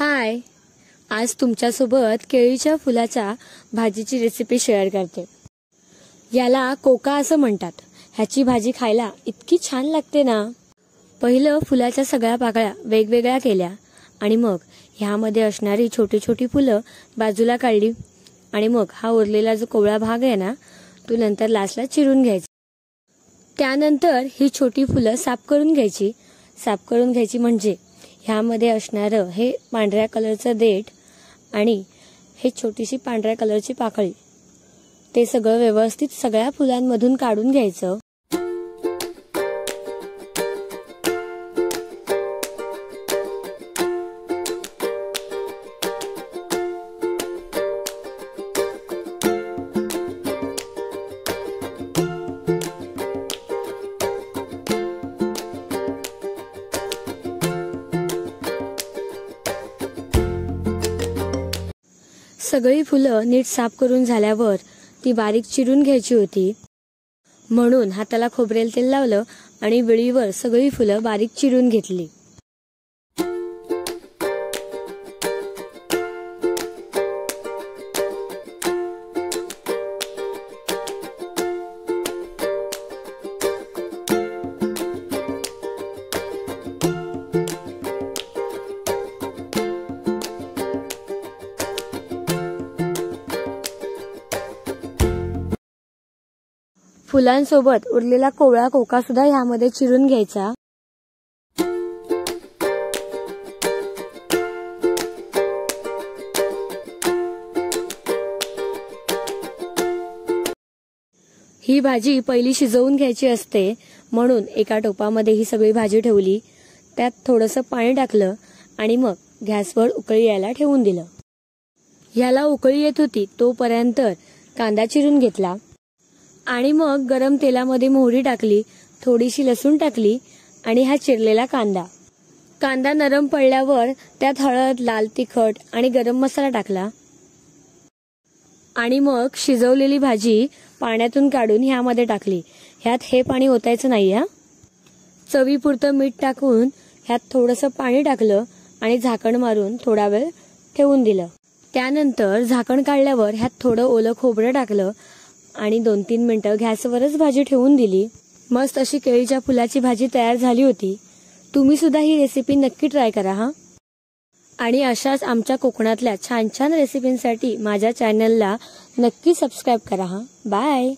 हाय, आज तुमच्यासोबत केळीच्या फुलाच्या भाजीची रेसिपी शेअर करते। याला कोका असं म्हणतात। ह्याची भाजी खायला इतकी छान लागते ना। पहिलं फुलाच्या सगळ्या पाकळ्या वेगवेगळ्या केल्या आणि मग ह्यामध्ये असणारी छोटी छोटी फुलं बाजूला काढली आणि मग हा उरलेला जो कोवळा भाग आहे ना तो नंतर लास्टला चिरून घ्यायचा। त्यानंतर ही छोटी फुलं साफ करून घ्यायची म्हणजे ह्यामध्ये असणारं हे पांढऱ्या कलरचं देठ आणि हे छोटीशी पांढऱ्या कलरची पाकळी ते सगळं व्यवस्थित सगळ्या फुलांमधून काढून घ्यायचं। सगळी फुलं नीट साफ करून झाल्यावर ती बारीक चिरून घ्यायची होती, म्हणून हाताला खोबरेल तेल लावलं आणि विळीवर सगळी फुलं बारीक चिरून घेतली। फुलांसोबत उरलेला कोवळा कोका सुद्धा ह्यामध्ये चिरून घ्यायचा। ही भाजी पहिली शिजवून घ्यायची असते, म्हणून एका टोपामध्ये ही सगळी भाजी ठेवली, त्यात थोडंसं पाणी टाकलं आणि मग गॅसवर उकळी यायला ठेवून दिलं। ह्याला उकळी येत होती तोपर्यंत कांदा चिरून घेतला आणि मग गरम तेलामध्ये मोहरी टाकली, थोडीशी लसूण टाकली आणि हा चिरलेला कांदा नरम पडल्यावर त्यात हळद, लाल तिखट आणि गरम मसाला टाकला आणि मग शिजवलेली भाजी पाण्यातून काढून ह्यामध्ये टाकली। ह्यात हे पाणी ओतायचं नाही हा। चवीपुरतं मीठ टाकून ह्यात थोडंसं पाणी टाकलं आणि झाकण मारून थोडा वेळ ठेवून दिलं। त्यानंतर झाकण काढल्यावर ह्यात थोडं ओलं खोबरं टाकलं आणि 2-3 मिनिटं गॅसवरच भाजी ठेवून दिली। मस्त अशी केळीच्या फुलाची भाजी तयार झाली होती। तुम्ही सुद्धा ही रेसिपी नक्की ट्राय करा हा। आणि अशाच आमच्या कोकणातल्या छान छान रेसिपींसाठी माझ्या चॅनलला नक्की सबस्क्राइब करा हा। बाय।